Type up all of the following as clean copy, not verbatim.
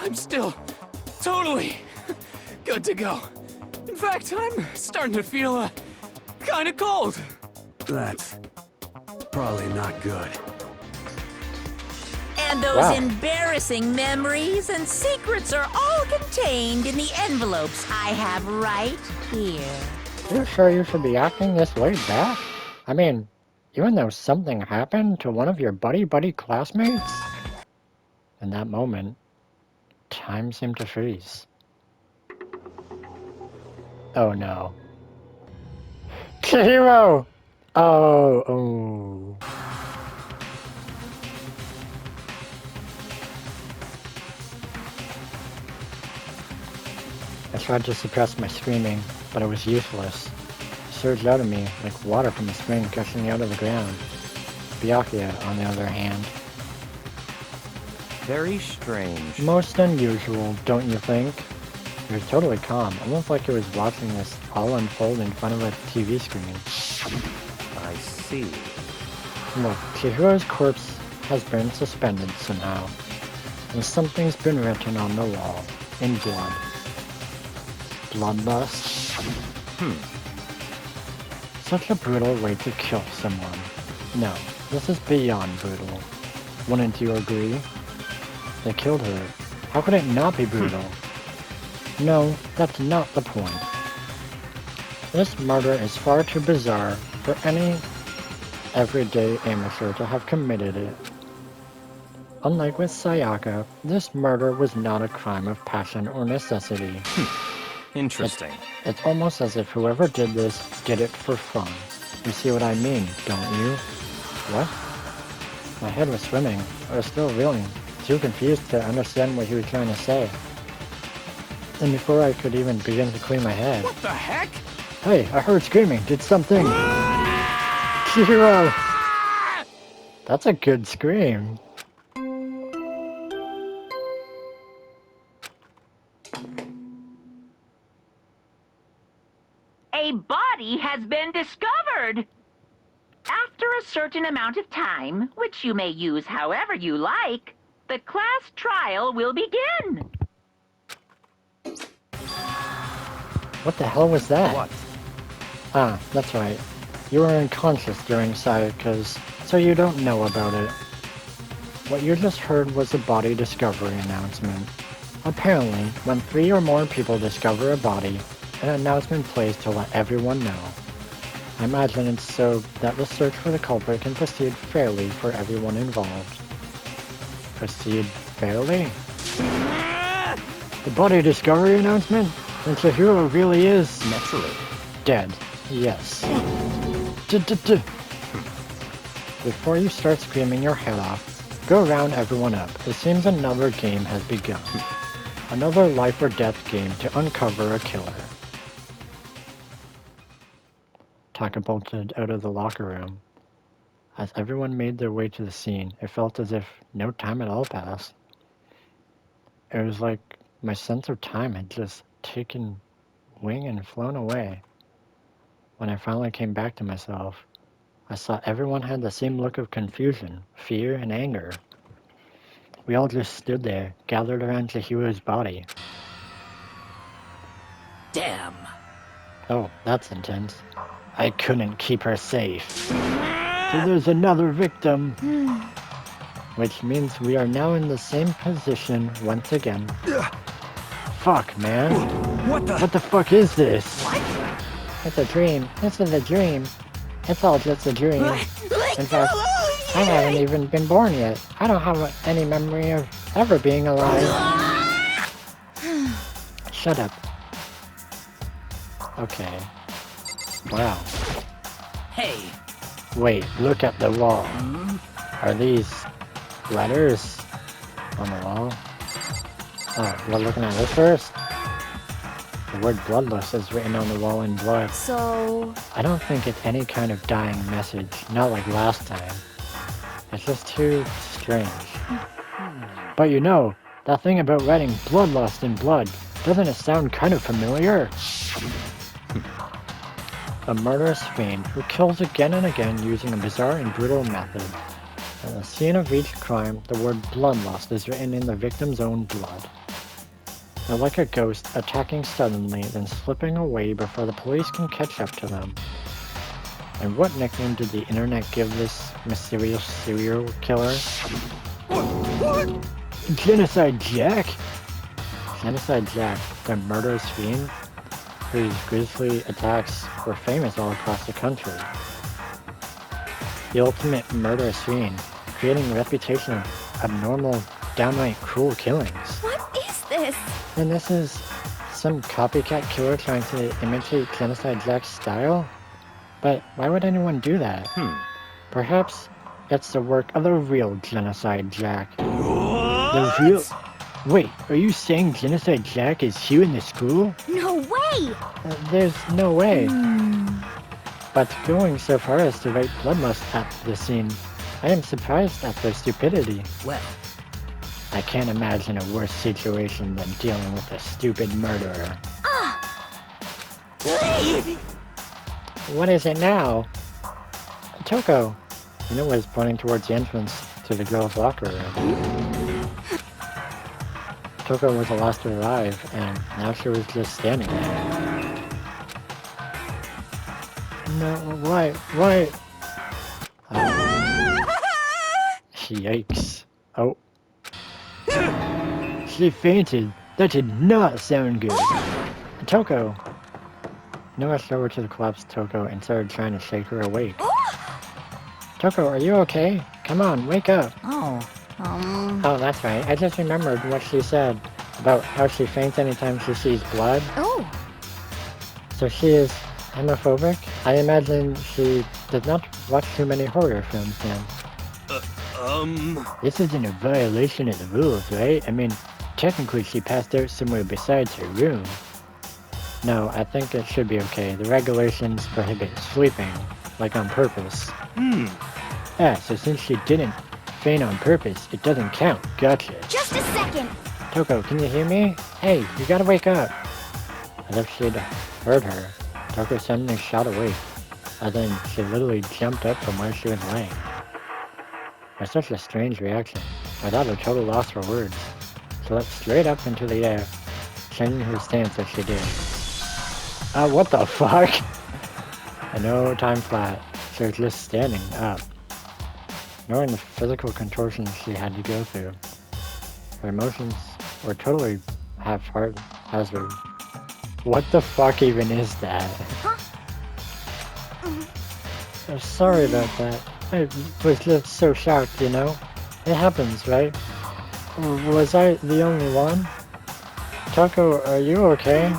I'm still totally good to go. In fact, I'm starting to feel kind of cold. That's probably not good. And those Wow. embarrassing memories and secrets are all contained in the envelopes I have right here. You sure you should be acting this laid back? I mean, even though something happened to one of your buddy classmates? In that moment, time seemed to freeze. Oh no. Chihiro! Oh. I tried to suppress my screaming, but it was useless. It surged out of me like water from a spring gushing out of the ground. Byakuya, on the other hand. Very strange. Most unusual, don't you think? He was totally calm, almost like he was watching this all unfold in front of a TV screen. I see. Look, Chihiro's corpse has been suspended somehow, and something's been written on the wall, in blood. Bloodlust? Such a brutal way to kill someone. No, this is beyond brutal. Wouldn't you agree? They killed her. How could it not be brutal? No, that's not the point. This murder is far too bizarre for any everyday amateur to have committed it. Unlike with Sayaka, this murder was not a crime of passion or necessity. Interesting. It's almost as if whoever did this did it for fun. You see what I mean, don't you? What? My head was swimming. I was still reeling, too confused to understand what he was trying to say. And before I could even begin to clean my head... What the heck? Hey, I heard screaming. Did something... Chihiro! That's a good scream. A body has been discovered! After a certain amount of time, which you may use however you like, the class trial will begin. What the hell was that? What? Ah, that's right. You were unconscious during Sayaka's, so you don't know about it. What you just heard was a body discovery announcement. Apparently, when 3 or more people discover a body, an announcement plays to let everyone know. I imagine it's so that the search for the culprit can proceed fairly for everyone involved. Proceed fairly? The body discovery announcement? Then Chihiro really is... Naturally. dead. Yes. Before you start screaming your head off, go round everyone up. It seems another game has begun. Another life or death game to uncover a killer. Taka bolted out of the locker room. As everyone made their way to the scene, it felt as if no time at all passed. It was like my sense of time had just taken wing and flown away. When I finally came back to myself, I saw everyone had the same look of confusion, fear, and anger. We all just stood there, gathered around Chihiro's body. Damn. Oh, that's intense. I couldn't keep her safe. So there's another victim. Which means we are now in the same position once again. Fuck, man. What What the fuck is this? What? It's a dream. This is a dream. It's all just a dream. In fact, I haven't even been born yet. I don't have any memory of ever being alive. Shut up. Okay. Wow. Hey. Wait, look at the wall. Are these letters on the wall? Oh, we're looking at this first? The word Bloodlust is written on the wall in blood. So... I don't think it's any kind of dying message, not like last time. It's just too strange. But you know, that thing about writing Bloodlust in blood, doesn't it sound kind of familiar? A murderous fiend who kills again and again using a bizarre and brutal method. At the scene of each crime, the word Bloodlust is written in the victim's own blood. They're like a ghost, attacking suddenly, then slipping away before the police can catch up to them. And what nickname did the internet give this mysterious serial killer? What? Genocide Jack? Genocide Jack, the murderous fiend, whose grisly attacks were famous all across the country. The ultimate murderous fiend, creating a reputation of abnormal, downright cruel killings. What is this? And this is some copycat killer trying to imitate Genocide Jack's style? But why would anyone do that? Perhaps it's the work of the real Genocide Jack. The real... Wait, are you saying Genocide Jack is here in the school? No way! There's no way. But going so far as to write Bloodlust at the scene, I am surprised at their stupidity. Well, I can't imagine a worse situation than dealing with a stupid murderer. What is it now? Toko. Mina was pointing towards the entrance to the girls' locker room. Toko was the last to arrive, and now she was just standing there. No, why? Yikes. Oh. She fainted. That did not sound good. Toko. Noah rushed over to the collapsed Toko and started trying to shake her awake. Toko, are you okay? Come on, wake up. Oh, Oh, that's right. I just remembered what she said about how she faints anytime she sees blood. Oh, So she is homophobic? I imagine she does not watch too many horror films then. This isn't a violation of the rules, right? I mean, technically she passed out somewhere besides her room. No, I think it should be okay. The regulations prohibit sleeping, like on purpose. Yeah, so since she didn't faint on purpose, it doesn't count. Gotcha. just a second. Toko, can you hear me? Hey, you gotta wake up. As if she'd heard her, Toko suddenly shot awake, and then she literally jumped up from where she was laying. It was such a strange reaction. I thought a total loss for words. She leapt straight up into the air, changing her stance as she did. What the fuck? And no time flat, she was just standing up. Knowing the physical contortions she had to go through, her emotions were totally haphazard. What the fuck even is that? I'm sorry about that. I was just so shocked, you know? It happens, right? Was I the only one? Toko, are you okay?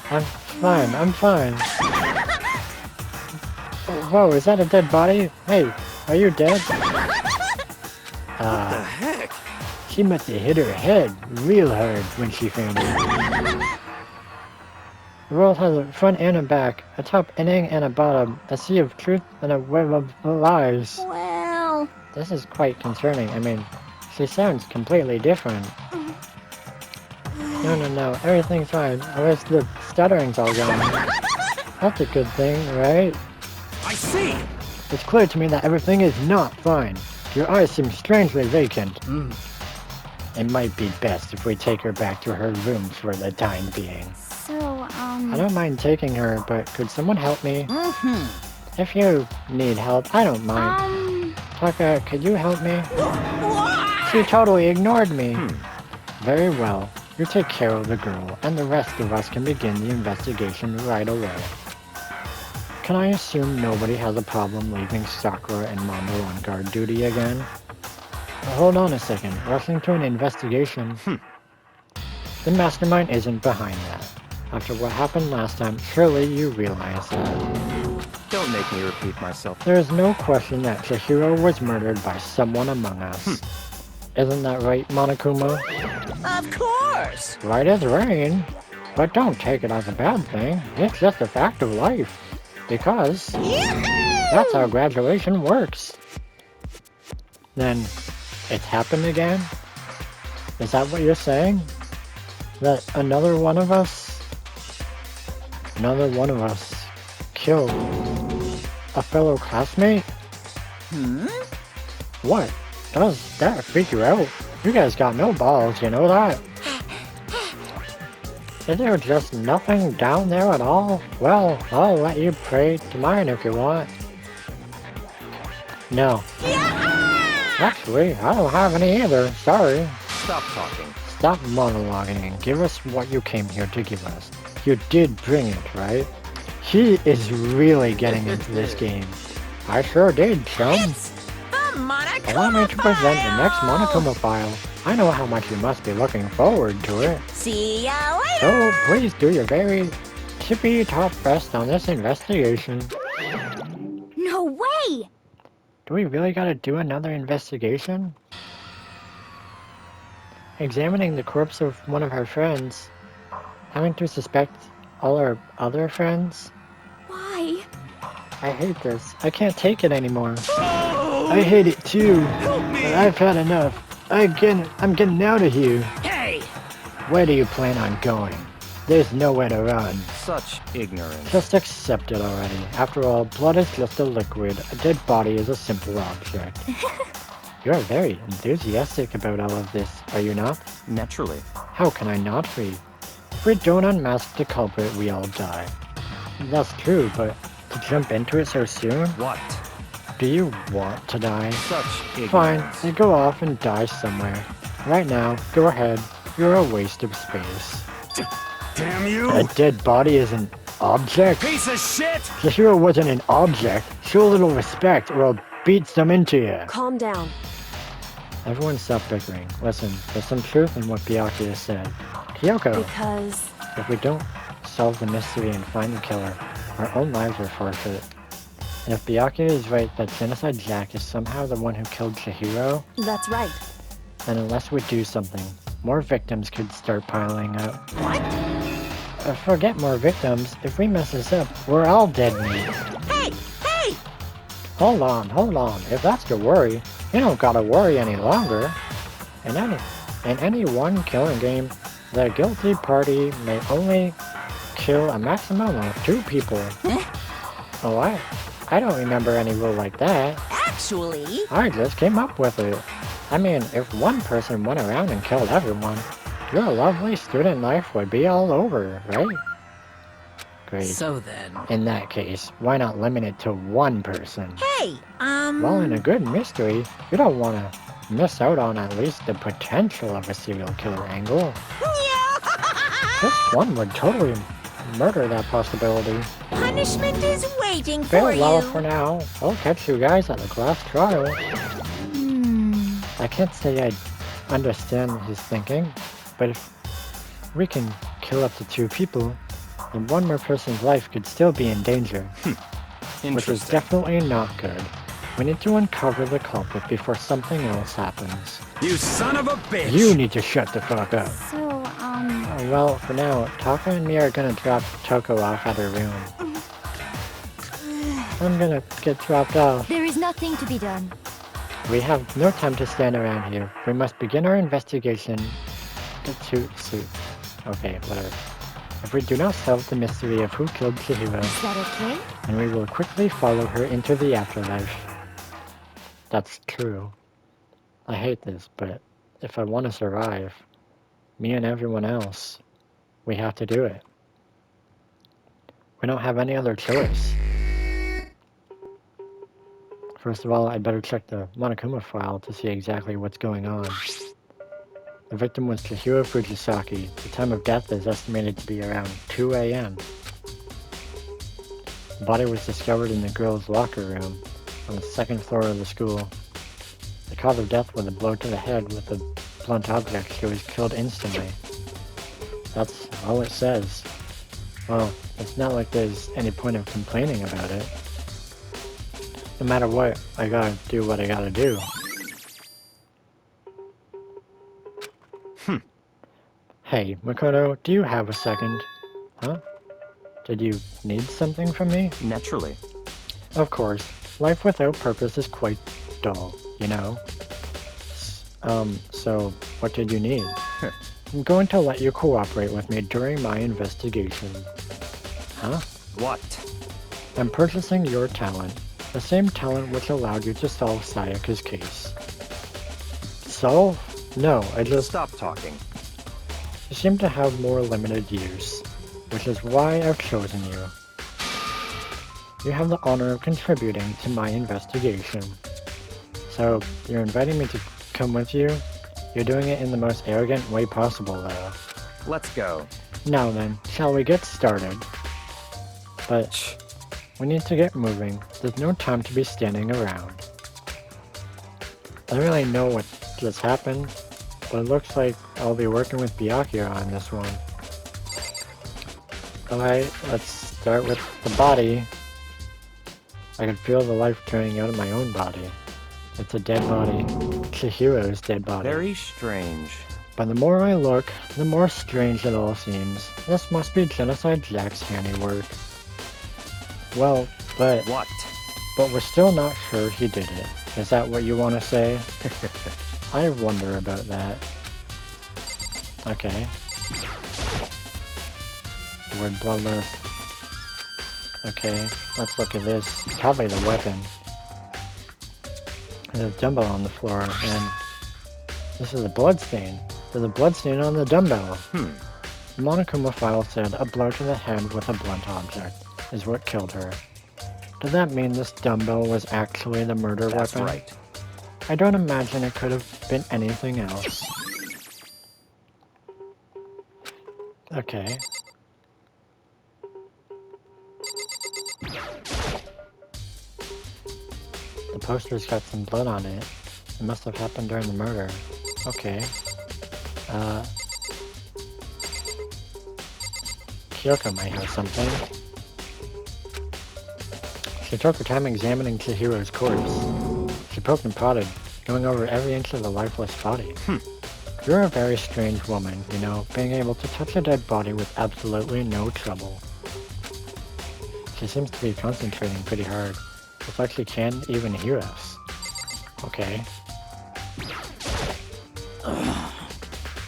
I'm fine. Whoa, is that a dead body? Hey, are you dead? what the heck? She must have hit her head real hard when she fainted. The world has a front and a back, a top ending and a bottom, a sea of truth and a web of lies. Well, This is quite concerning. I mean, she sounds completely different. No, everything's fine. Unless the stuttering's all gone. That's a good thing, right? I see! It's clear to me that everything is not fine. Your eyes seem strangely vacant. It might be best if we take her back to her room for the time being. so, I don't mind taking her, but could someone help me? If you need help, I don't mind. Taka, could you help me? She totally ignored me. Very well. You take care of the girl, and the rest of us can begin the investigation right away. Can I assume nobody has a problem leaving Sakura and Mondo on guard duty again? Hold on a second. Rushing to an investigation? The mastermind isn't behind that. After what happened last time, surely you realize that. Don't make me repeat myself. There is no question that Chihiro was murdered by someone among us. Isn't that right, Monokuma? Of course! Right as rain. But don't take it as a bad thing. It's just a fact of life. Because that's how graduation works. Then, it's happened again? Is that what you're saying? That another one of us killed a fellow classmate? What? Does that freak you out? You guys got no balls, you know that? Is there just nothing down there at all? Well, I'll let you pray to mine if you want. No. Actually, I don't have any either. Sorry. Stop talking. Stop monologuing and give us what you came here to give us. You did bring it, right? He is really getting into this game. I sure did, chum. Allow me to present the next Monokuma file. I know how much you must be looking forward to it. See ya later! So please do your very tippy top best on this investigation. No way! Do we really gotta do another investigation? Examining the corpse of one of our friends. Having to suspect all our other friends? Why? I hate this. I can't take it anymore. I hate it too. But I've had enough. I'm getting out of here. Hey! Where do you plan on going? There's nowhere to run. Such ignorance. Just accept it already. After all, blood is just a liquid. A dead body is a simple object. You're very enthusiastic about all of this, are you not? Naturally. How can I not be? If we don't unmask the culprit, we all die. That's true, but to jump into it so soon? What? Do you want to die? Such ignorance. Fine, then go off and die somewhere. Right now, go ahead. You're a waste of space. Damn you! A dead body is an object? Piece of shit! The hero wasn't an object. Show a little respect or I'll beat some into you. Calm down. Everyone stop bickering. Listen, there's some truth in what Byakuya said. Kyoko, Because... if we don't solve the mystery and find the killer, our own lives are forfeit. And if Byakuya is right that Genocide Jack is somehow the one who killed Chihiro, That's right. then unless we do something, more victims could start piling up. What? Forget more victims. If we mess this up, we're all dead meat. Hey! Hey! Hold on. If that's your worry, you don't gotta worry any longer. In any one killing game, the guilty party may only kill a maximum of 2 people. Oh, I don't remember any rule like that. Actually... I just came up with it. I mean, if one person went around and killed everyone, your lovely student life would be all over, right? Great. So then... In that case, why not limit it to 1 person? Hey! Well, in a good mystery, you don't want to miss out on at least the potential of a serial killer angle. This one would totally murder that possibility. Punishment is waiting for Farewell you! for now. I'll catch you guys at the class trial. I can't say I understand his thinking, but if we can kill up to 2 people, then 1 more person's life could still be in danger. Which is definitely not good. We need to uncover the culprit before something else happens. You son of a bitch! You need to shut the fuck up. So, Well, for now, Taka and me are gonna drop Toko off at her room. I'm gonna get dropped off. there is nothing to be done. We have no time to stand around here. We must begin our investigation. Okay, whatever. If we do not solve the mystery of who killed Chihiro, Is that okay? then we will quickly follow her into the afterlife. That's true. I hate this, but if I want to survive, me and everyone else, we have to do it. We don't have any other choice. First of all, I'd better check the Monokuma file to see exactly what's going on. The victim was Chihiro Fujisaki. The time of death is estimated to be around 2 a.m. The body was discovered in the girls' locker room on the 2nd floor of the school. The cause of death was a blow to the head with a blunt object. She was killed instantly. That's all it says. Well, it's not like there's any point of complaining about it. No matter what, I gotta do what I gotta do. Hey, Makoto, do you have a second? Huh? Did you need something from me? Naturally. Of course. Life without purpose is quite dull, you know? So, what did you need? I'm going to let you cooperate with me during my investigation. Huh? What? I'm purchasing your talent. The same talent which allowed you to solve Sayaka's case. Solve? No, I just... Stop talking. You seem to have more limited use, which is why I've chosen you. You have the honor of contributing to my investigation. So, you're inviting me to come with you? You're doing it in the most arrogant way possible, though. Let's go. Now then, shall we get started? But we need to get moving. There's no time to be standing around. I don't really know what just happened, but it looks like I'll be working with Byakuya on this one. Alright, let's start with the body. I can feel the life draining out of my own body. It's a dead body. Chihiro's dead body. Very strange. But the more I look, the more strange it all seems. This must be Genocide Jack's handiwork. Well, but What? we're still not sure he did it. Is that what you want to say? I wonder about that. Okay. The word Bloodlust. Okay, let's look at this. Probably the weapon. There's a dumbbell on the floor, and this is a bloodstain. There's a bloodstain on the dumbbell. The Monokuma file said a blow to the head with a blunt object is what killed her. Does that mean this dumbbell was actually the murder That's weapon? right. I don't imagine it could have been anything else. Okay. The poster's got some blood on it. It must have happened during the murder. Okay. Kyoko might have something. She took her time examining Chihiro's corpse. She poked and prodded, going over every inch of the lifeless body. You're a very strange woman, you know, being able to touch a dead body with absolutely no trouble. She seems to be concentrating pretty hard. It's like she can't even hear us. Okay.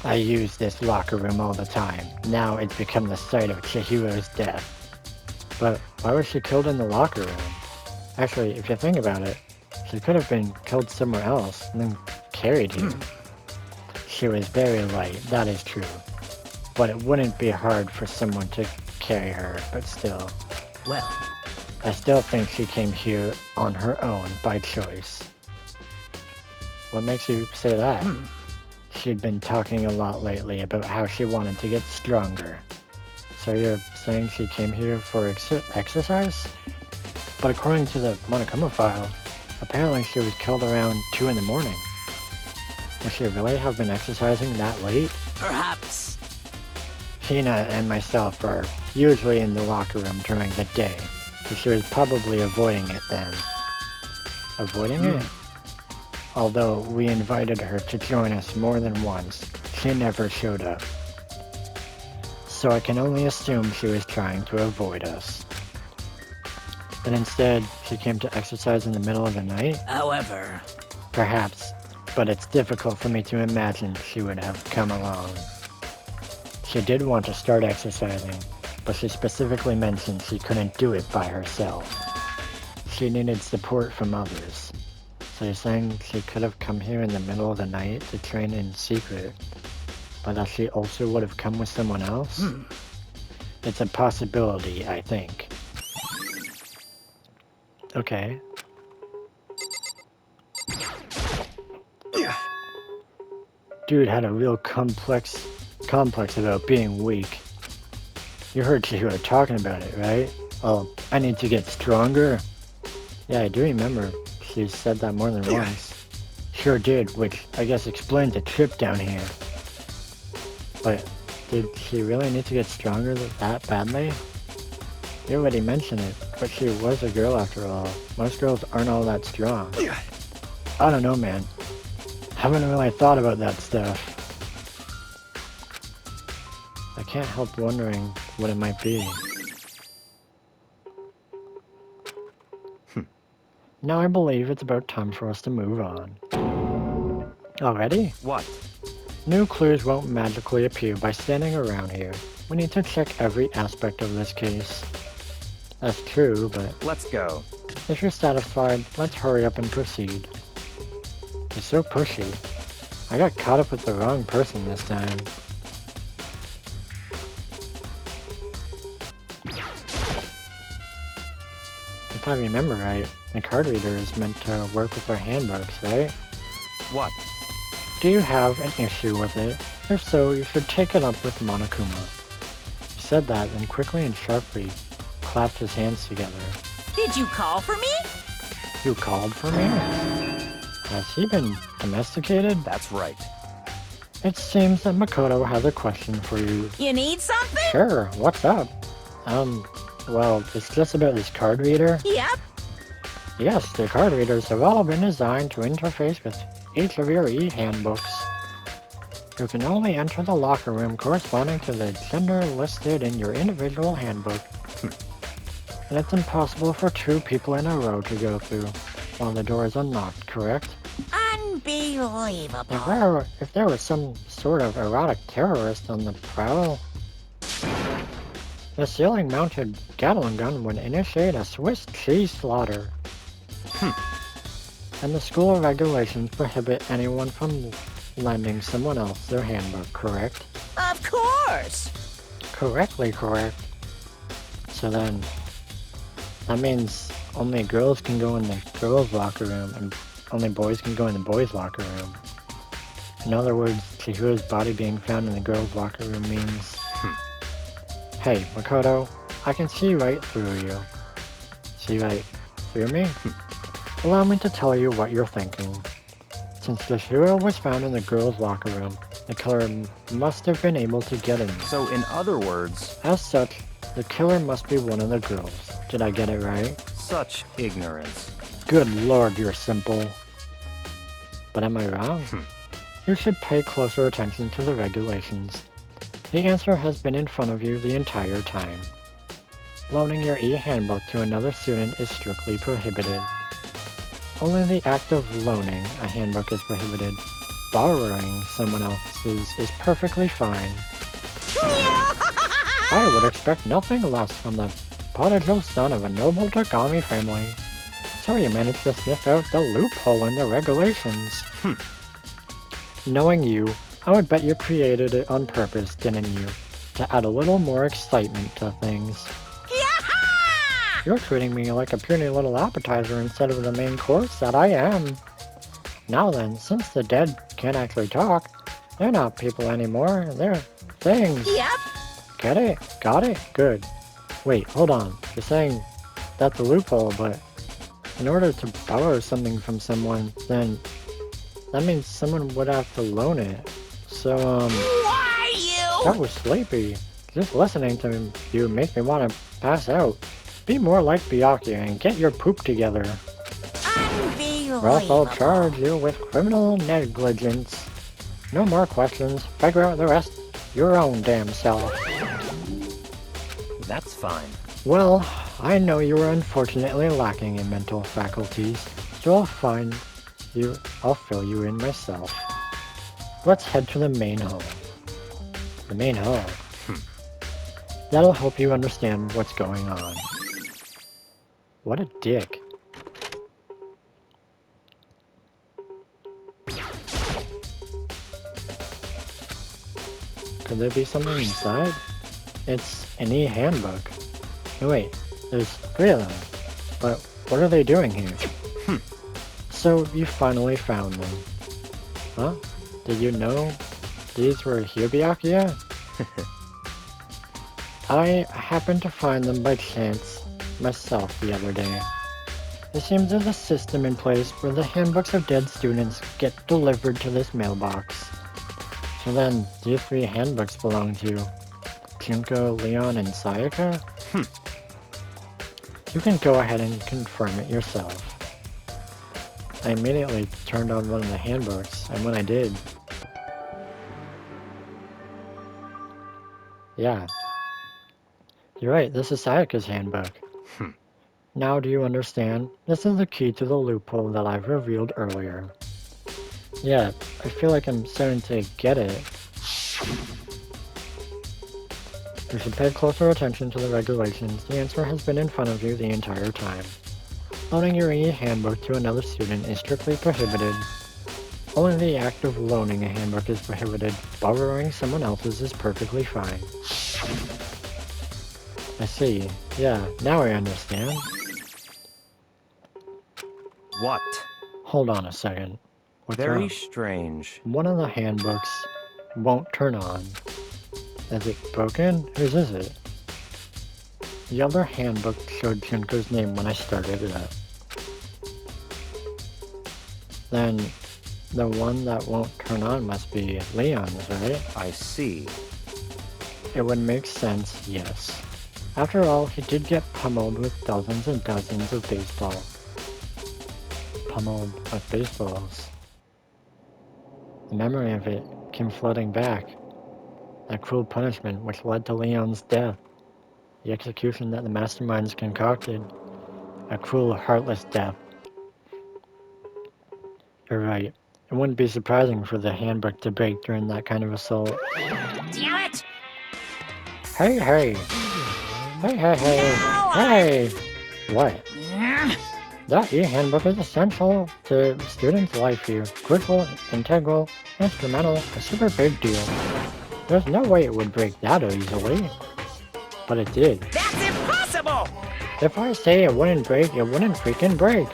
I use this locker room all the time. Now it's become the site of Chihiro's death. But why was she killed in the locker room? Actually, if you think about it, she could have been killed somewhere else and then carried here. She was very light, that is true. But it wouldn't be hard for someone to carry her, but still. Well, I still think she came here on her own by choice. What makes you say that? She'd been talking a lot lately about how she wanted to get stronger. So you're saying she came here for exercise? But according to the Monokuma file, apparently she was killed around 2 in the morning. Would she really have been exercising that late? perhaps. Hina and myself are usually in the locker room during the day, so she was probably avoiding it then. Avoiding it? Although we invited her to join us more than once, she never showed up. So I can only assume she was trying to avoid us. But instead, she came to exercise in the middle of the night? However, Perhaps, but it's difficult for me to imagine she would have come along. She did want to start exercising, but she specifically mentioned she couldn't do it by herself. She needed support from others. So you're saying she could have come here in the middle of the night to train in secret, but that she also would have come with someone else? It's a possibility, I think. Okay. Dude had a real complex about being weak. You heard Chihiro talking about it, right? Oh, I need to get stronger? Yeah, I do remember. She said that more than once. Sure did, which I guess explains the trip down here. But did she really need to get stronger that badly? You already mentioned it, but she was a girl after all. Most girls aren't all that strong. I don't know, man. Haven't really thought about that stuff. I can't help wondering what it might be. Now I believe it's about time for us to move on. Already? What? New clues won't magically appear by standing around here. We need to check every aspect of this case. That's true, but Let's go. if you're satisfied, let's hurry up and proceed. You're so pushy. I got caught up with the wrong person this time. If I remember right, the card reader is meant to work with our handbooks, right? What? Do you have an issue with it? If so, you should take it up with Monokuma. He said that, then quickly and sharply clapped his hands together. Did you call for me? You called for me? Has he been domesticated? That's right. It seems that Makoto has a question for you. You need something? Sure, what's up? Well, it's just about this card reader. Yep. Yes, the card readers have all been designed to interface with each of your e-handbooks. You can only enter the locker room corresponding to the gender listed in your individual handbook. And it's impossible for 2 people in a row to go through while the door is unlocked, correct? Unbelievable. If there was some sort of erotic terrorist on the prowl, the ceiling-mounted Gatling gun would initiate a Swiss cheese slaughter. And the school regulations prohibit anyone from lending someone else their handbook, correct? Of course. Correctly correct. So then, that means only girls can go in the girls' locker room and only boys can go in the boys' locker room. In other words, Chihiro's body being found in the girls' locker room means... Hey, Makoto, I can see right through you. See right through me? Allow me to tell you what you're thinking. Since Chihiro was found in the girls' locker room, the killer must have been able to get in. So in other words, As such, the killer must be one of the girls. Did I get it right? such ignorance. Good lord, you're simple. But am I wrong? You should pay closer attention to the regulations. The answer has been in front of you the entire time. Loaning your e-handbook to another student is strictly prohibited. Only the act of loaning a handbook is prohibited. Borrowing someone else's is perfectly fine. I would expect nothing less from the prodigal son of a noble Takami family. So you managed to sniff out the loophole in the regulations. Knowing you, I would bet you created it on purpose, didn't you? To add a little more excitement to things. You're treating me like a puny little appetizer instead of the main course that I am. Now then, since the dead can't actually talk, they're not people anymore, they're things. Yep. Get it? Got it? Good. Wait, hold on. You're saying that's a loophole, but in order to borrow something from someone, then that means someone would have to loan it. So, Why you? that was sleepy. Just listening to you make me want to pass out. Be more like Byakuya and get your poop together. Or else I'll Unbelievable. charge you with criminal negligence. No more questions. Figure out the rest your own damn self. That's fine. Well, I know you are unfortunately lacking in mental faculties, so I'll fill you in myself. Let's head to the main hall. The main hall? That'll help you understand what's going on. What a dick. Could there be something inside? It's an e-handbook. No wait, there's 3 of them. But what are they doing here? So you finally found them. Huh? Did you know these were here, Byakuya? I happened to find them by chance myself the other day. There seems there's a system in place where the handbooks of dead students get delivered to this mailbox. So then, these 3 handbooks belong to Junko, Leon, and Sayaka? You can go ahead and confirm it yourself. I immediately turned on one of the handbooks, and when I did... Yeah. You're right, this is Sayaka's handbook. Now do you understand? This is the key to the loophole that I've revealed earlier. Yeah, I feel like I'm starting to get it. You should pay closer attention to the regulations. The answer has been in front of you the entire time. Loaning your e-handbook to another student is strictly prohibited. Only the act of loaning a handbook is prohibited. Borrowing someone else's is perfectly fine. I see. Yeah, now I understand. What? Hold on a second. What's Very up? strange. One of the handbooks won't turn on. Is it broken? Whose is it? The other handbook showed Junko's name when I started it up. Then the one that won't turn on must be Leon's, right? I see. It would make sense, yes. After all, he did get pummeled with dozens and dozens of baseballs. Pummeled with baseballs. The memory of it came flooding back. That cruel punishment which led to Leon's death. The execution that the masterminds concocted. A cruel, heartless death. You're right. It wouldn't be surprising for the handbook to break during that kind of assault. Damn it! Hey, hey! Hey, hey, hey! No, Hey! What? That e-handbook is essential to students' life here. Crucial, integral, instrumental, a super big deal. There's no way it would break that easily. But it did. That's impossible! If I say it wouldn't break, it wouldn't freaking break.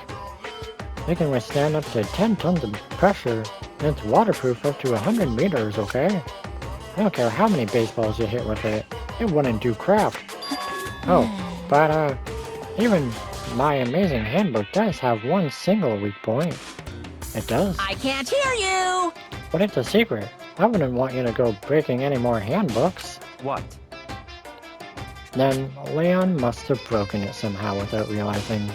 It can withstand up to 10 tons of pressure, and it's waterproof up to 100 meters, okay? I don't care how many baseballs you hit with it, it wouldn't do crap. Oh, but even my amazing handbook does have one single weak point. It does. I can't hear you! But it's a secret. I wouldn't want you to go breaking any more handbooks. What? Then Leon must have broken it somehow without realizing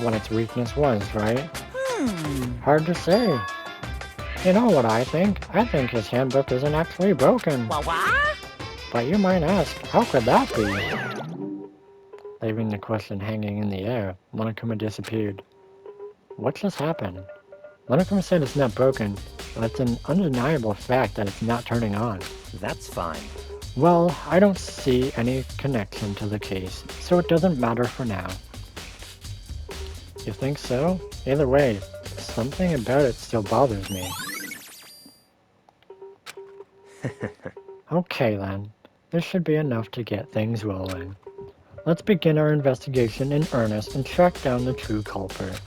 what its weakness was, right? Hard to say. You know what I think? I think his handbook isn't actually broken. What? But you might ask, how could that be? Leaving the question hanging in the air, Monokuma disappeared. What just happened? Monokuma said it's not broken, but it's an undeniable fact that it's not turning on. That's fine. Well, I don't see any connection to the case, so it doesn't matter for now. You think so? Either way, something about it still bothers me. Okay then, this should be enough to get things rolling. Let's begin our investigation in earnest and track down the true culprit.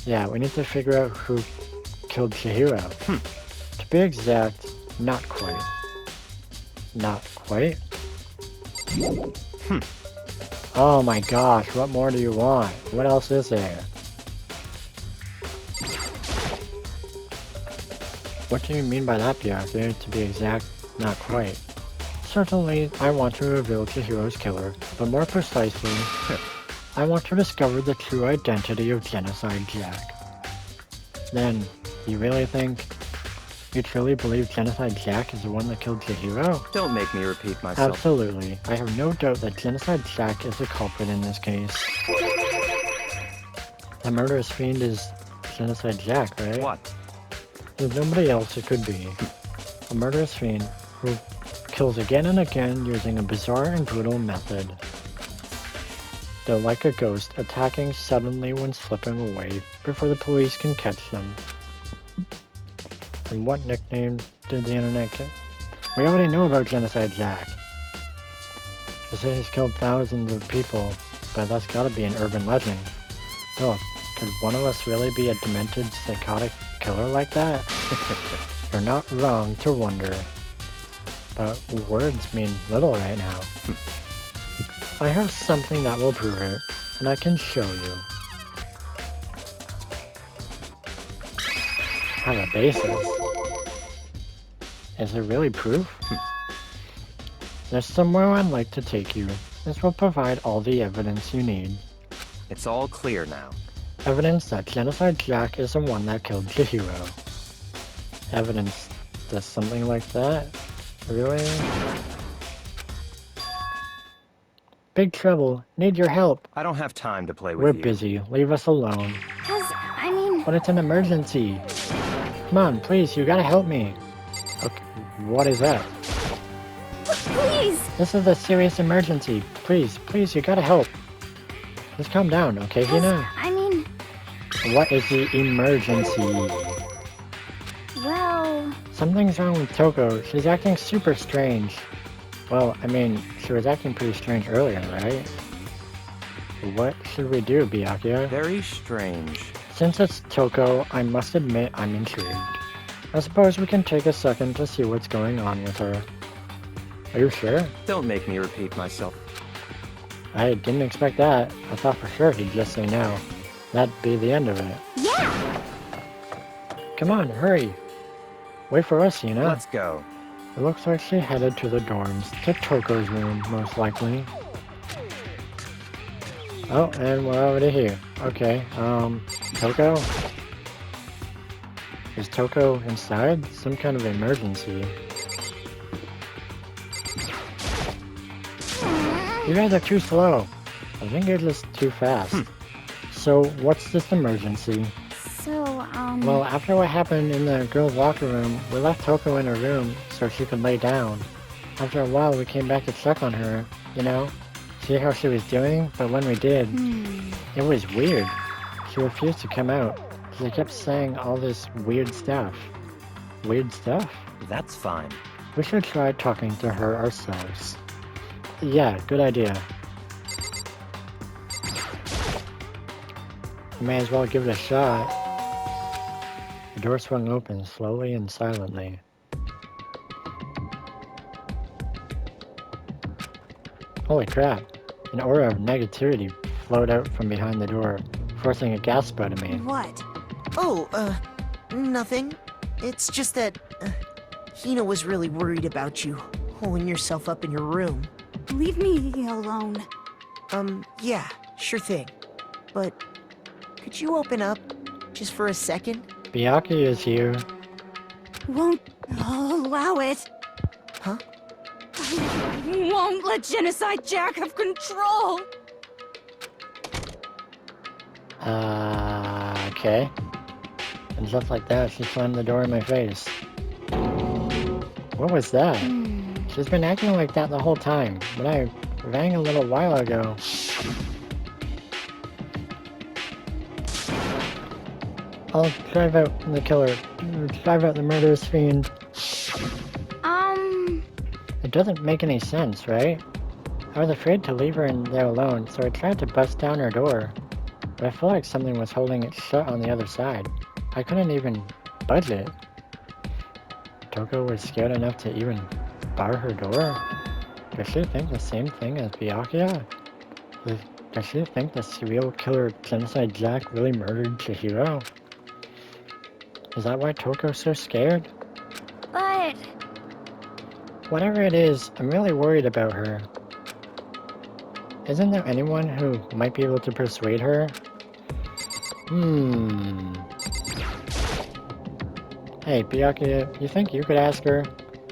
Yeah, we need to figure out who killed Chihiro. To be exact, not quite. Not quite? Oh my gosh, what more do you want? What else is there? What do you mean by that, Byakuya? To be exact, not quite. Certainly, I want to reveal Chihiro's killer, but more precisely, I want to discover the true identity of Genocide Jack. Then, you really think... You truly believe Genocide Jack is the one that killed Chihiro? Don't make me repeat myself. Absolutely. I have no doubt that Genocide Jack is the culprit in this case. The murderous fiend is Genocide Jack, right? What? There's nobody else it could be. A murderous fiend who kills again and again using a bizarre and brutal method. They're like a ghost, attacking suddenly when slipping away before the police can catch them. And what nickname did the internet get? We already know about Genocide Jack. They say he's killed thousands of people, but that's gotta be an urban legend. Oh, could one of us really be a demented, psychotic killer like that? You're not wrong to wonder. But words mean little right now. I have something that will prove it, and I can show you. Have a basis. Is it really proof? There's somewhere I'd like to take you. This will provide all the evidence you need. It's all clear now. Evidence that Genocide Jack is the one that killed Chihiro. Evidence that something like that? Really? Big trouble. Need your help. I don't have time to play with We're you. busy. Leave us alone. But it's an emergency. Come on, please, you gotta help me. Okay, what is that? Please! This is a serious emergency. Please, please, you gotta help. Just calm down, okay, Hina? What is the emergency? Well... Something's wrong with Toko. She's acting super strange. Well, I mean, she was acting pretty strange earlier, right? What should we do, Byakuya? Very strange. Since it's Toko, I must admit I'm intrigued. I suppose we can take a second to see what's going on with her. Are you sure? Don't make me repeat myself. I didn't expect that. I thought for sure he'd just say no. That'd be the end of it. Yeah! Come on, hurry! Wait for us, Hina. Let's go. It looks like she headed to the dorms, to Toko's room, most likely. Oh, and we're already here. Okay, Toko? Is Toko inside? Some kind of emergency. You guys are too slow. I think you're just too fast. So, what's this emergency? So, Well, after what happened in the girls' locker room, we left Toko in her room so she could lay down. After a while, we came back to check on her, you know? See how she was doing? But when we did, it was weird. She refused to come out. She kept saying all this weird stuff. Weird stuff? That's fine. We should try talking to her ourselves. Yeah, good idea. We may as well give it a shot. The door swung open slowly and silently. Holy crap. An aura of negativity flowed out from behind the door, forcing a gasp out of me. What? Oh, nothing. It's just that, Hina was really worried about you, holding yourself up in your room. leave me alone. Yeah, sure thing. But, could you open up, just for a second? Byakuya is here. Won't allow it. Huh? I won't let Genocide Jack have control. Okay. And just like that, she slammed the door in my face. What was that? She's been acting like that the whole time, but I rang a little while ago. I'll drive out the killer. Drive out the murderous fiend. It doesn't make any sense, right? I was afraid to leave her in there alone, so I tried to bust down her door. But I feel like something was holding it shut on the other side. I couldn't even budge it. Toko was scared enough to even bar her door? Does she think the same thing as Byakuya? Does she think the serial killer Genocide Jack really murdered Chihiro? Is that why Toko's so scared? But Whatever it is, I'm really worried about her. Isn't there anyone who might be able to persuade her? Hey, Byakuya, you think you could ask her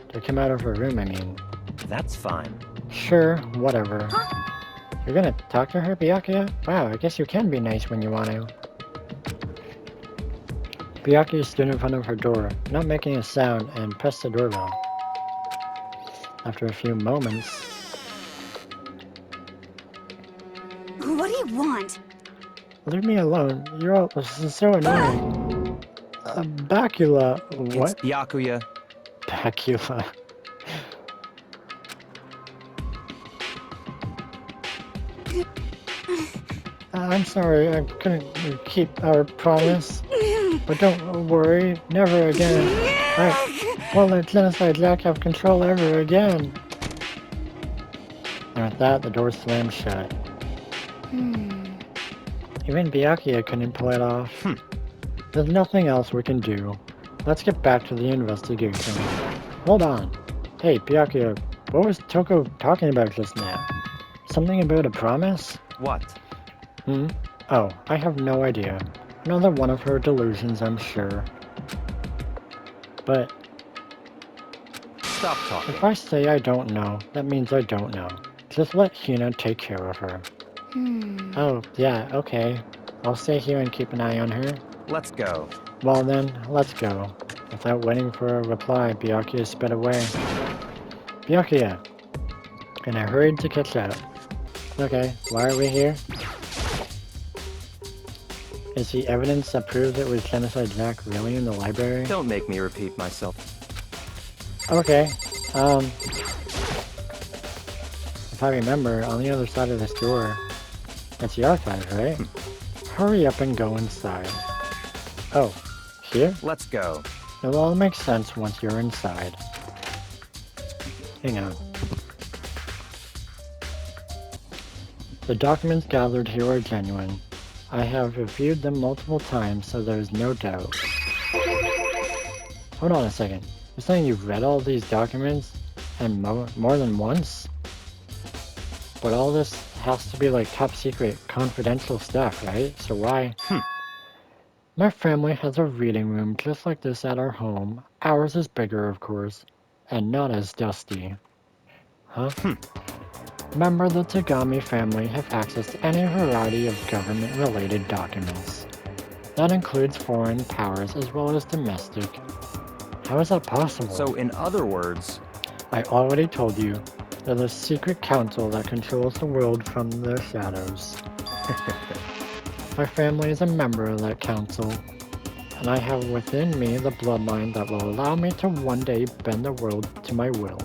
to come out of her room, I mean? That's fine. Sure, whatever. You're gonna talk to her, Byakuya? Wow, I guess you can be nice when you want to. Byakuya stood in front of her door, not making a sound, and pressed the doorbell. After a few moments... what do you want? Leave me alone. You're all... This is so annoying. Byakuya... What? It's Byakuya. Byakuya. I'm sorry, I couldn't keep our promise. But don't worry, never again. I won't let Genocide Jack have control ever again. And with that, the door slammed shut. Even Byakuya couldn't pull it off. There's nothing else we can do. Let's get back to the investigation. Hold on. Hey, Byakuya, what was Toko talking about just now? Something about a promise? What? Oh, I have no idea. Another one of her delusions, I'm sure. But Stop talking. if I say I don't know, that means I don't know. Just let Hina take care of her. Oh, yeah, okay. I'll stay here and keep an eye on her. Let's go. Well then, let's go. Without waiting for a reply, Byakuya sped away. Byakuya! And I hurried to catch up. Okay, why are we here? Is the evidence that proves it was Genocide Jack really in the library? Don't make me repeat myself. Okay, if I remember, on the other side of this door, It's the archive, right? Hurry up and go inside. Oh, here? Let's go. It'll all make sense once you're inside. Hang on. The documents gathered here are genuine. I have reviewed them multiple times, so there's no doubt. Hold on a second. You're saying you've read all these documents and more than once? But all this has to be like top secret, confidential stuff, right? So why? My family has a reading room just like this at our home. Ours is bigger, of course, and not as dusty. Huh? Member the Tagami family have access to any variety of government-related documents. That includes foreign powers as well as domestic. How is that possible? So in other words, I already told you. There's a secret council that controls the world from the shadows. My family is a member of that council, and I have within me the bloodline that will allow me to one day bend the world to my will.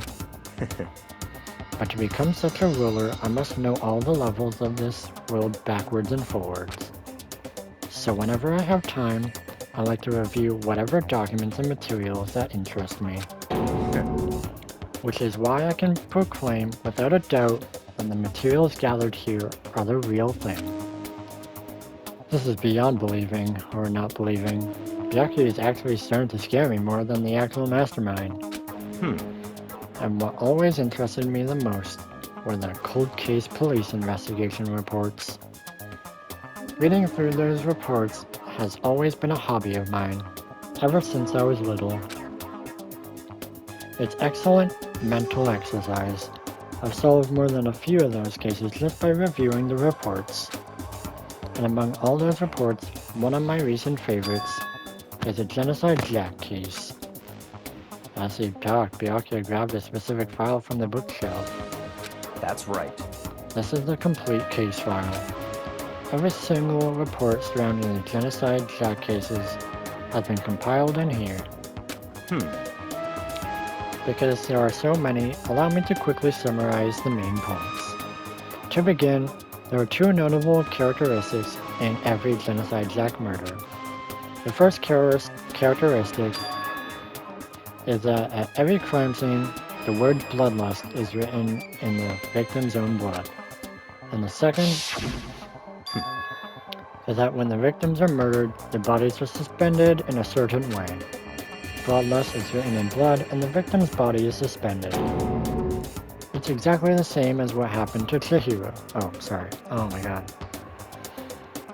But to become such a ruler, I must know all the levels of this world backwards and forwards. So whenever I have time, I like to review whatever documents and materials that interest me. Which is why I can proclaim without a doubt that the materials gathered here are the real thing. This is beyond believing, or not believing. Byakuya is actually starting to scare me more than the actual mastermind. And what always interested me the most were the cold case police investigation reports. Reading through those reports has always been a hobby of mine, ever since I was little. It's excellent mental exercise. I've solved more than a few of those cases just by reviewing the reports. And among all those reports, one of my recent favorites is a Genocide Jack case. As he talked, Byakuya grabbed a specific file from the bookshelf. that's right. This is the complete case file. Every single report surrounding the Genocide Jack cases has been compiled in here. Because there are so many, allow me to quickly summarize the main points. To begin, there are two notable characteristics in every Genocide Jack murder. The first characteristic is that at every crime scene, the word Bloodlust is written in the victim's own blood. And the second is that when the victims are murdered, their bodies are suspended in a certain way. Bloodlust is written in blood and the victim's body is suspended. It's exactly the same as what happened to Chihiro. Oh, sorry. Oh my god.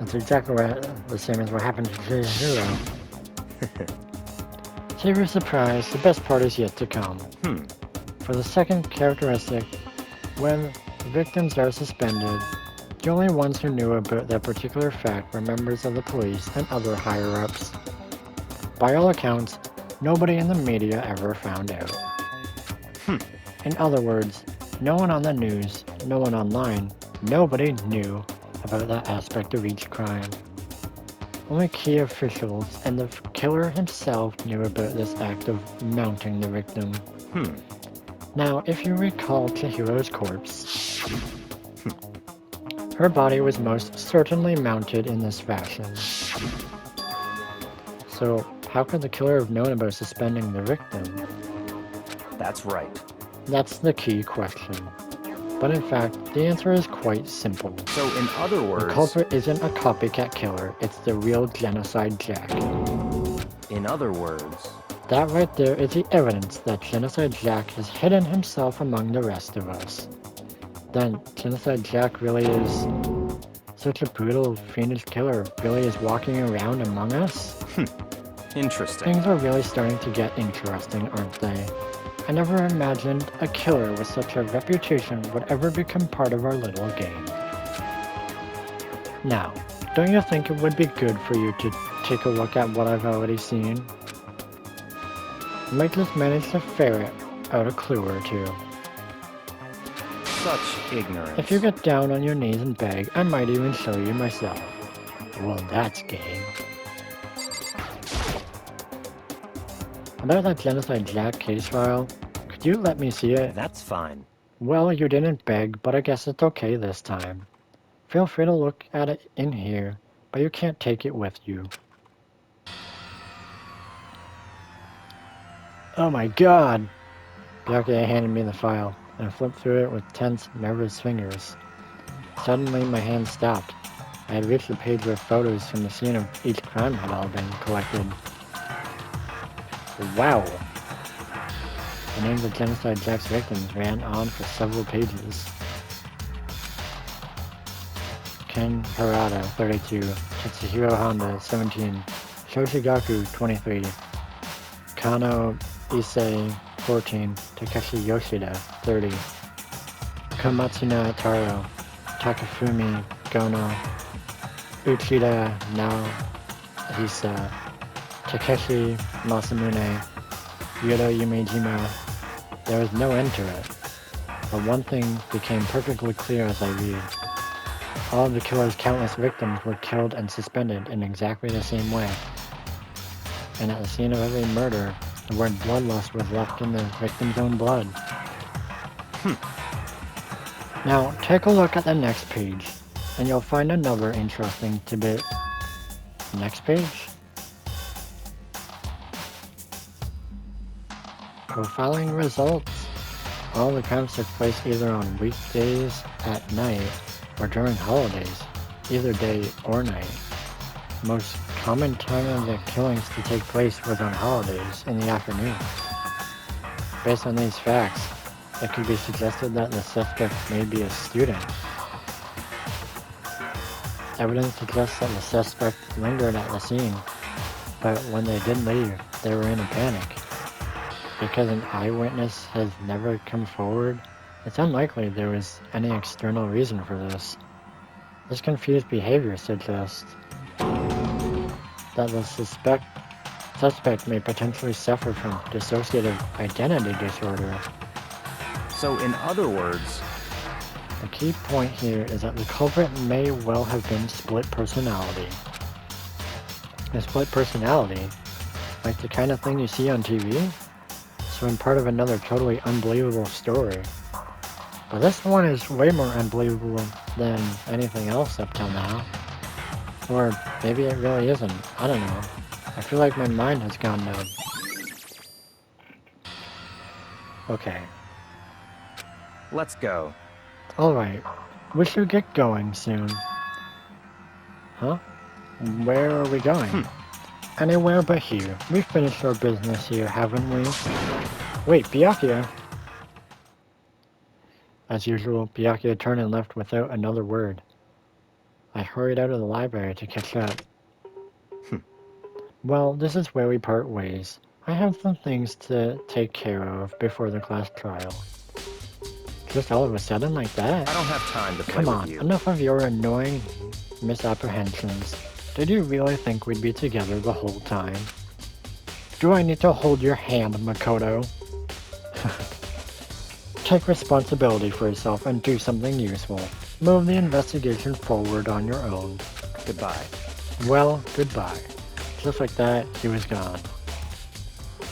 It's exactly the same as what happened to Chihiro. To your surprise, the best part is yet to come. For the second characteristic, when the victims are suspended, the only ones who knew about that particular fact were members of the police and other higher-ups. By all accounts, nobody in the media ever found out. In other words, no one on the news, no one online, nobody knew about that aspect of each crime. Only key officials and the killer himself knew about this act of mounting the victim. Now, if you recall Chihiro's corpse, her body was most certainly mounted in this fashion. So, how could the killer have known about suspending the victim? That's right. That's the key question. But in fact, the answer is quite simple. So in other The words, culprit isn't a copycat killer, it's the real Genocide Jack. in other words, That right there is the evidence that Genocide Jack has hidden himself among the rest of us. Then, Genocide Jack really is such a brutal, fiendish killer, really is walking around among us? interesting. Things are really starting to get interesting, aren't they? I never imagined a killer with such a reputation would ever become part of our little game. Now, don't you think it would be good for you to take a look at what I've already seen? I might just manage to ferret out a clue or two. Such ignorance. If you get down on your knees and beg, I might even show you myself. Well, that's game. About that Genocide Jack case file, could you let me see it? That's fine. Well, you didn't beg, but I guess it's okay this time. Feel free to look at it in here, but you can't take it with you. Oh my god! Byakuya handed me the file, and I flipped through it with tense, nervous fingers. Suddenly, my hand stopped. I had reached the page where photos from the scene of each crime had all been collected. Wow! The names of Genocide Jack's victims ran on for several pages. Ken Harada, 32, Tetsuhiro Honda, 17, Shoshigaku, 23, Kano Issei, 14, Takeshi Yoshida, 30, Komatsuna Taro, Takafumi Gono, Uchida Naohisa, Takeshi Masamune, Yoda Yumejima. There was no end to it, but one thing became perfectly clear as I read. All of the killer's countless victims were killed and suspended in exactly the same way. And at the scene of every murder, the word bloodlust was left in the victim's own blood. Now, take a look at the next page, and you'll find another interesting tidbit. Next page. Profiling results. All the crimes took place either on weekdays at night or during holidays, either day or night. Most common time of the killings to take place was on holidays in the afternoon. Based on these facts, it could be suggested that the suspect may be a student. Evidence suggests that the suspect lingered at the scene, but when they did leave, they were in a panic. Because an eyewitness has never come forward, it's unlikely there was any external reason for this. This confused behavior suggests that the suspect may potentially suffer from dissociative identity disorder. So in other words, The key point here is that the culprit may well have been split personality. A split personality, like the kind of thing you see on TV, so in part of another totally unbelievable story. But this one is way more unbelievable than anything else up till now. Or maybe it really isn't. I don't know. I feel like my mind has gone numb. Okay. let's go. Alright. We should get going soon. Huh? Where are we going? Anywhere but here. We've finished our business here, haven't we? Wait, Byakuya! As usual, Byakuya turned and left without another word. I hurried out of the library to catch up. Well, this is where we part ways. I have some things to take care of before the class trial. Just all of a sudden like that? I don't have time to play Come with on, you. enough of your annoying misapprehensions. Did you really think we'd be together the whole time? Do I need to hold your hand, Makoto? Take responsibility for yourself and do something useful. Move the investigation forward on your own. Goodbye. Well, goodbye. Just like that, he was gone.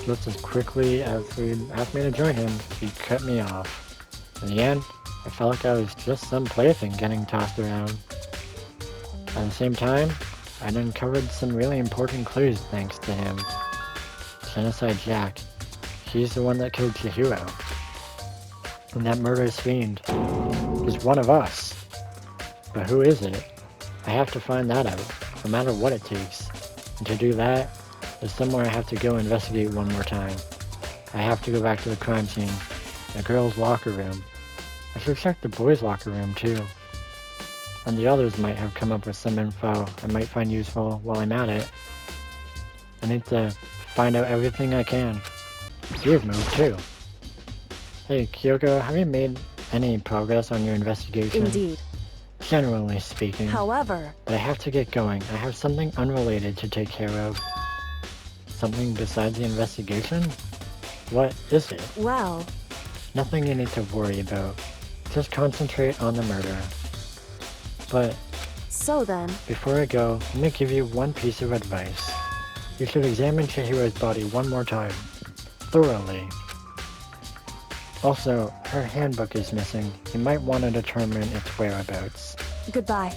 Just as quickly as he'd asked me to join him, he cut me off. In the end, I felt like I was just some plaything getting tossed around. At the same time, I'd uncovered some really important clues thanks to him. Genocide Jack. He's the one that killed Chihiro. And that murderous fiend is one of us. But who is it? I have to find that out, no matter what it takes. And to do that, there's somewhere I have to go investigate one more time. I have to go back to the crime scene. The girls' locker room. I should check the boys' locker room too. And the others might have come up with some info I might find useful while I'm at it. I need to find out everything I can. You've moved too. Hey Kyoko, have you made any progress on your investigation? Indeed. Generally speaking. However, But I have to get going. I have something unrelated to take care of. Something besides the investigation? What is it? well, Nothing you need to worry about. Just concentrate on the murder. But so then, before I go, let me give you one piece of advice. You should examine Chihiro's body one more time. Thoroughly. Also, her handbook is missing. You might want to determine its whereabouts. Goodbye.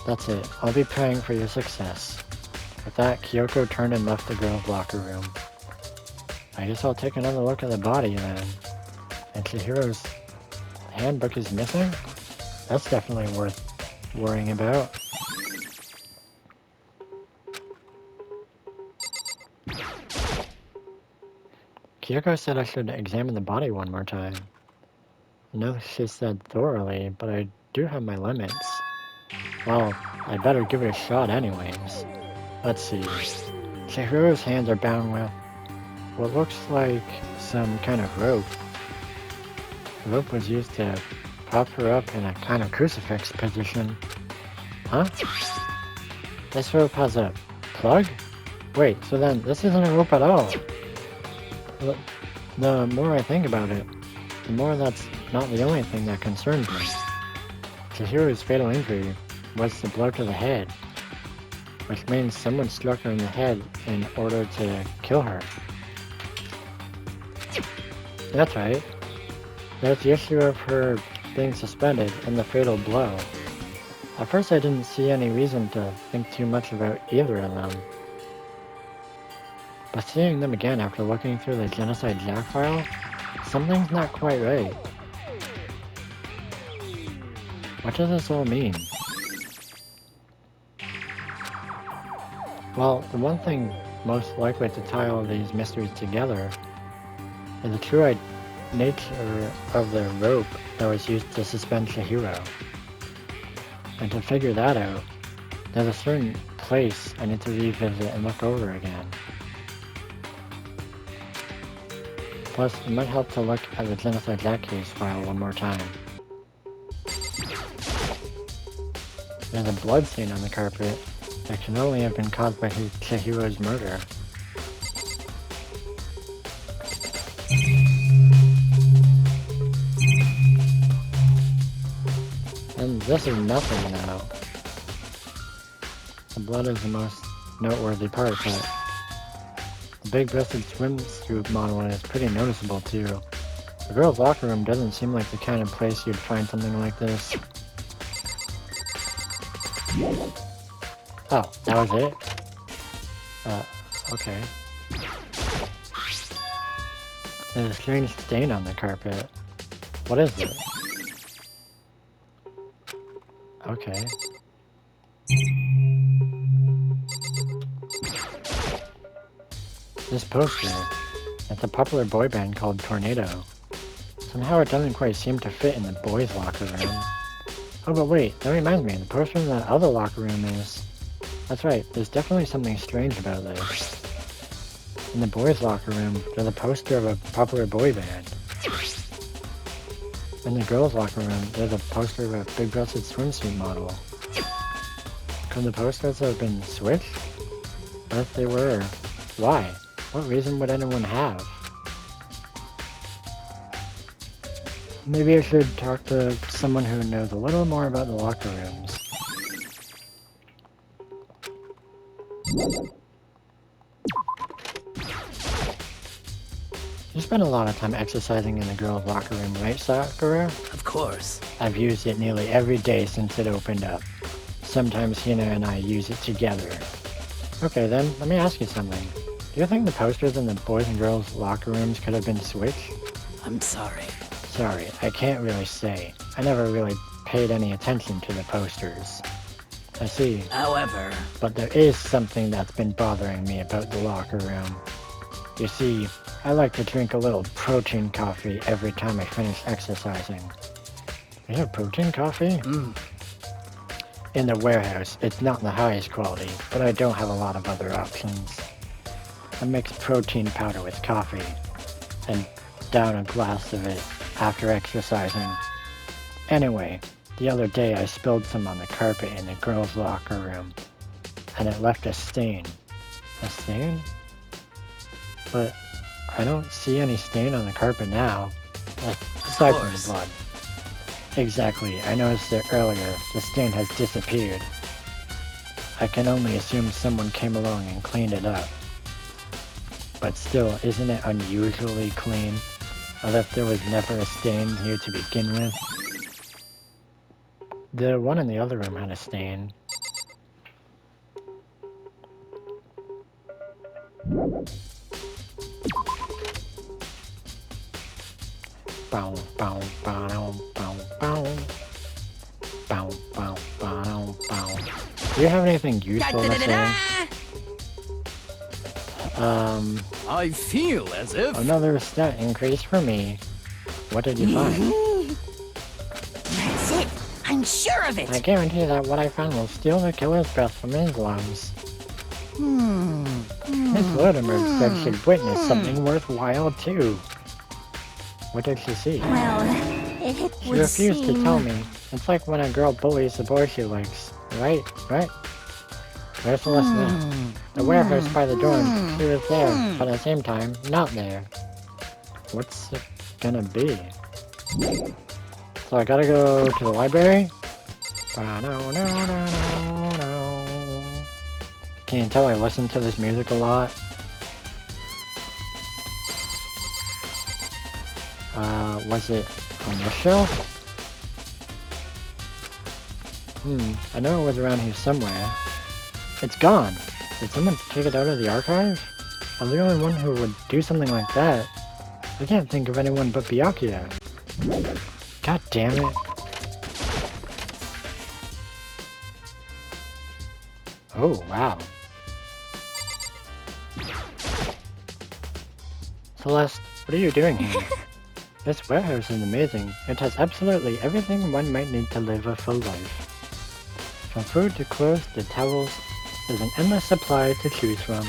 That's it. I'll be praying for your success. With that, Kyoko turned and left the girls' locker room. I guess I'll take another look at the body then. And Chihiro's handbook is missing? That's definitely worth worrying about. Kyoko said I should examine the body one more time. No, she said thoroughly, but I do have my limits. Well, I better give it a shot anyways. Let's see. Chihiro's hands are bound with what looks like some kind of rope. The rope was used to prop her up in a kind of crucifix position. Huh? This rope has a plug? Wait, so then this isn't a rope at all. The more I think about it, the more that's not the only thing that concerns me. Chihiro's fatal injury was the blow to the head, which means someone struck her in the head in order to kill her. That's right. There's the issue of her being suspended and the fatal blow. At first I didn't see any reason to think too much about either of them. But seeing them again after looking through the Genocide Jack file, something's not quite right. What does this all mean? Well, the one thing most likely to tie all these mysteries together is the true nature of the rope that was used to suspend Chihiro. And to figure that out, there's a certain place I need to revisit and look over again. Plus, it might help to look at the Genocide Jack case file one more time. There's a blood stain on the carpet that can only have been caused by Chihiro's murder. And this is nothing now. The blood is the most noteworthy part, but the big-breasted swimsuit model is pretty noticeable too. The girls' locker room doesn't seem like the kind of place you'd find something like this. Oh, that was it? Okay. There's a strange stain on the carpet. What is it? Okay. This poster, it's a popular boy band called Tornado. Somehow it doesn't quite seem to fit in the boys' locker room. Oh, but wait, that reminds me, the poster in that other locker room is... That's right, there's definitely something strange about this. In the boys' locker room, there's a poster of a popular boy band. In the girls' locker room, there's a poster of a big-breasted swimsuit model. Could the posters have been switched? What if they were? Why? What reason would anyone have? Maybe I should talk to someone who knows a little more about the locker rooms. You spend a lot of time exercising in the girls' locker room, right, Sakura? Of course. I've used it nearly every day since it opened up. Sometimes Hina and I use it together. Okay then, let me ask you something. Do you think the posters in the boys and girls' locker rooms could have been switched? I'm sorry. Sorry, I can't really say. I never really paid any attention to the posters. I see. However... But there is something that's been bothering me about the locker room. You see, I like to drink a little protein coffee every time I finish exercising. You have protein coffee? In the warehouse, it's not the highest quality, but I don't have a lot of other options. I mix protein powder with coffee, and down a glass of it after exercising. Anyway, the other day I spilled some on the carpet in the girls' locker room, and it left a stain. A stain? But I don't see any stain on the carpet now, aside from the blood. Exactly, I noticed it earlier. The stain has disappeared. I can only assume someone came along and cleaned it up. But still, isn't it unusually clean? As if there was never a stain here to begin with? The one in the other room had a stain. Bow, bow, bow, bow, bow. Bow, bow, bow, bow. Do you have anything useful to say? I feel as if... Another stat increase for me. What did you find? That's it. I'm sure of it. I guarantee that what I found will steal the killer's breath from his lungs. Miss Latimer said she'd witnessed something worthwhile too. What did she see? Well, it She would refused to seem... tell me. It's like when a girl bullies the boy she likes. Right? Where's Celeste? The warehouse by the dorm. She was there, but at the same time, not there. What's it gonna be? So I gotta go to the library? Can you tell I listen to this music a lot? Was it on this shelf? I know it was around here somewhere. It's gone! Did someone take it out of the archive? I'm the only one who would do something like that. I can't think of anyone but Byakuya. God damn it. Oh, wow. Celeste, what are you doing here? This warehouse is amazing. It has absolutely everything one might need to live a full life. From food to clothes to towels, there's an endless supply to choose from.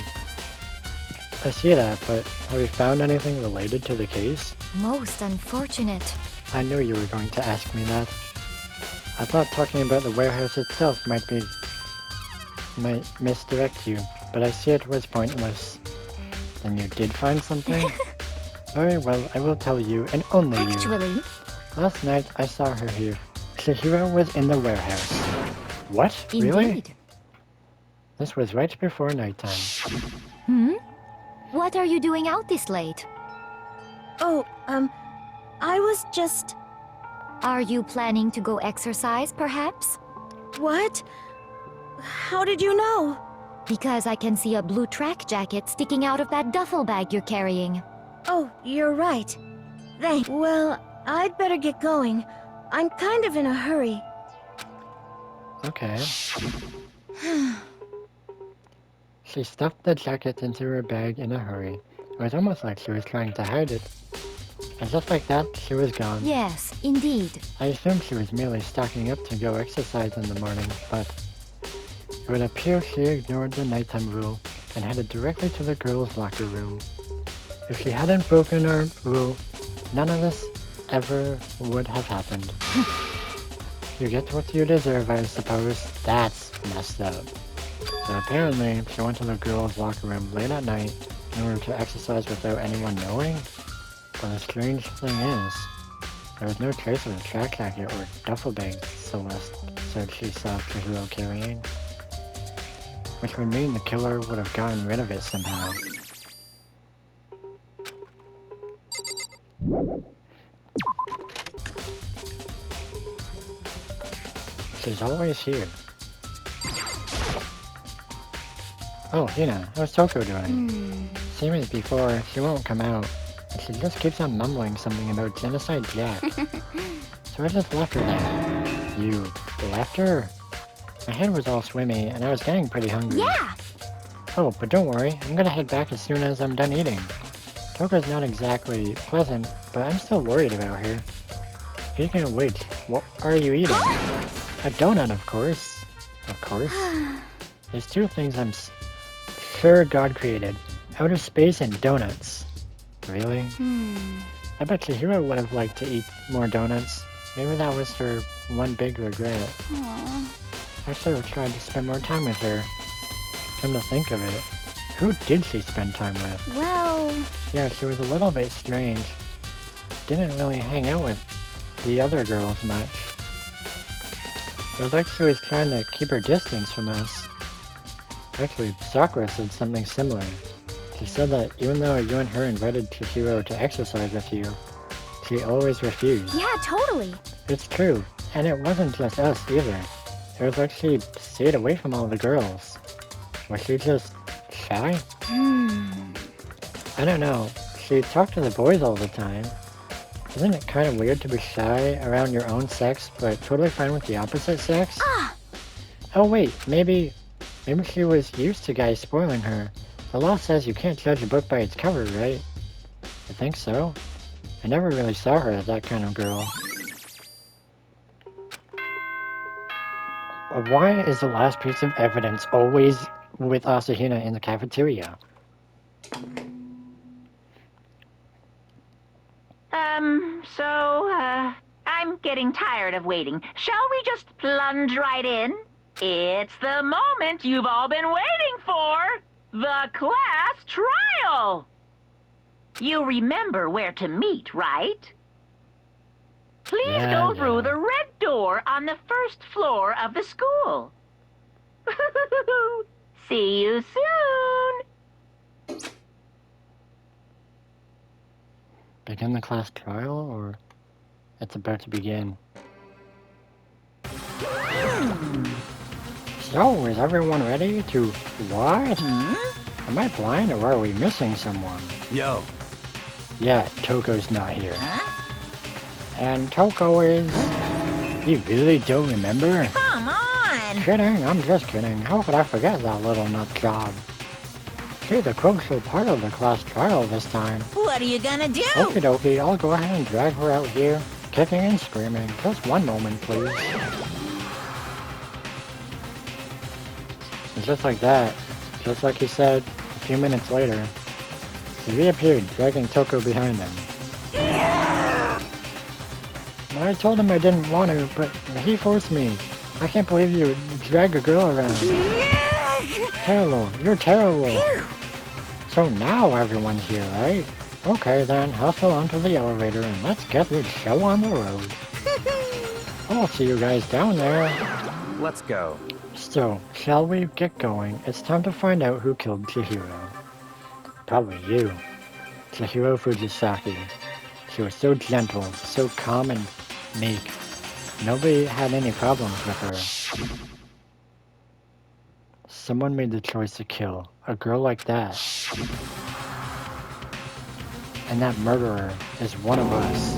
I see that, but have you found anything related to the case? Most unfortunate. I knew you were going to ask me that. I thought talking about the warehouse itself might misdirect you, but I see it was pointless. Then you did find something? Very well, I will tell you, and only you. Actually, Last night I saw her here. Chihiro was in the warehouse. What? Really? indeed. This was right before nighttime. What are you doing out this late? Oh, I was just... Are you planning to go exercise, perhaps? What? How did you know? Because I can see a blue track jacket sticking out of that duffel bag you're carrying. Oh, you're right. Thanks. Well, I'd better get going. I'm kind of in a hurry. Okay. She stuffed the jacket into her bag in a hurry. It was almost like she was trying to hide it. And just like that, she was gone. Yes, indeed. I assumed she was merely stocking up to go exercise in the morning, but it would appear she ignored the nighttime rule and headed directly to the girls' locker room. If she hadn't broken her rule, none of this ever would have happened. You get what you deserve, I suppose. That's messed up. So apparently, she went to the girls' locker room late at night in order to exercise without anyone knowing? But the strange thing is, there was no trace of a track jacket or duffel bag Celeste said she saw Chihiro carrying. Which would mean the killer would have gotten rid of it somehow. She's always here. Oh, Hina, how's Toko doing? Same as before, she won't come out. And she just keeps on mumbling something about Genocide Jack. So I just left her there. You left her? My head was all swimmy, and I was getting pretty hungry. Yeah! Oh, but don't worry, I'm gonna head back as soon as I'm done eating. Toko's not exactly pleasant, but I'm still worried about her. Speaking of which, what are you eating? A donut, of course. Of course. There's two things I'm sure God created. Outer space and donuts. Really? I bet Chihiro would have liked to eat more donuts. Maybe that was her one big regret. I should have tried to spend more time with her. Come to think of it, who did she spend time with? Well... Yeah, she was a little bit strange. Didn't really hang out with the other girls much. It was like she was trying to keep her distance from us. Actually, Sakura said something similar. She said that even though you and her invited Chihiro to exercise with you, she always refused. Yeah, totally. It's true. And it wasn't just us either. It was like she stayed away from all the girls. Was she just shy? I don't know. She talked to the boys all the time. Isn't it kind of weird to be shy around your own sex, but totally fine with the opposite sex? Oh wait, maybe she was used to guys spoiling her. The law says you can't judge a book by its cover, right? I think so. I never really saw her as that kind of girl. Why is the last piece of evidence always with Asahina in the cafeteria? I'm getting tired of waiting. Shall we just plunge right in? It's the moment you've all been waiting for! The class trial! You remember where to meet, right? Please go through the red door on the first floor of the school. See you soon! Begin the class trial, or it's about to begin? So, is everyone ready to... What? Am I blind, or are we missing someone? Yo. Yeah, Toko's not here. And Toko is... You really don't remember? Come on! Kidding, I'm just kidding. How could I forget that little nut job? She's a crucial part of the class trial this time. What are you gonna do? Okie dokie, I'll go ahead and drag her out here, kicking and screaming. Just one moment, please. And just like that, just like he said, a few minutes later, he reappeared, dragging Toko behind him. I told him I didn't want to, but he forced me. I can't believe you would drag a girl around. Terrible, you're terrible. So now everyone's here, right? Okay then, hustle onto the elevator and let's get this show on the road. I'll see you guys down there. Let's go. So, shall we get going? It's time to find out who killed Chihiro. Probably you. Chihiro Fujisaki. She was so gentle, so calm and meek. Nobody had any problems with her. Someone made the choice to kill a girl like that. And that murderer is one of us.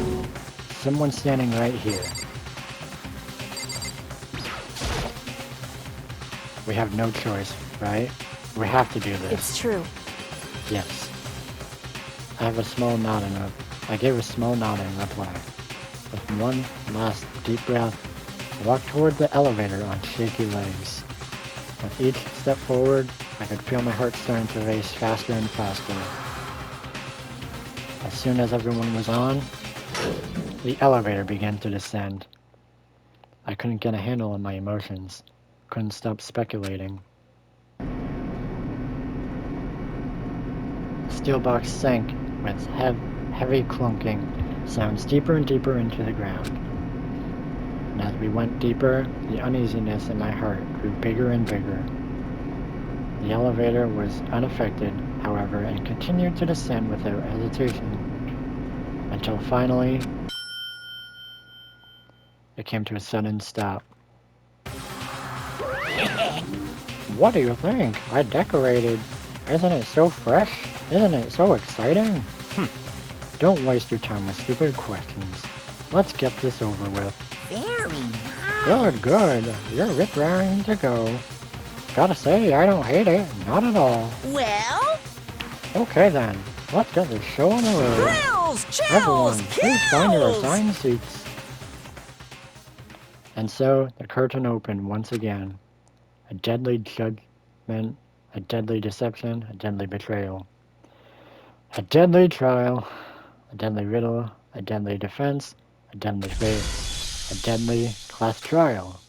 Someone standing right here. We have no choice, right? We have to do this. It's true. Yes. I gave a small nod in reply. With one last deep breath, I walked toward the elevator on shaky legs. With each step forward, I could feel my heart starting to race faster and faster. As soon as everyone was on, the elevator began to descend. I couldn't get a handle on my emotions. Couldn't stop speculating. The steel box sank with heavy clunking sounds deeper and deeper into the ground. And as we went deeper, the uneasiness in my heart grew bigger and bigger. The elevator was unaffected, however, and continued to descend without hesitation, until finally, it came to a sudden stop. What do you think? I decorated. Isn't it so fresh? Isn't it so exciting? Don't waste your time with stupid questions. Let's get this over with. Very Good, good. You're rip-raring to go. Gotta say, I don't hate it. Not at all. well. Okay then. Let's get this show on the road. Thrills, chills, Everyone, please find your kills. assigned seats. And so, the curtain opened once again. A deadly judgment, a deadly deception, a deadly betrayal. A deadly trial, a deadly riddle, a deadly defense, a deadly fate, a deadly class trial.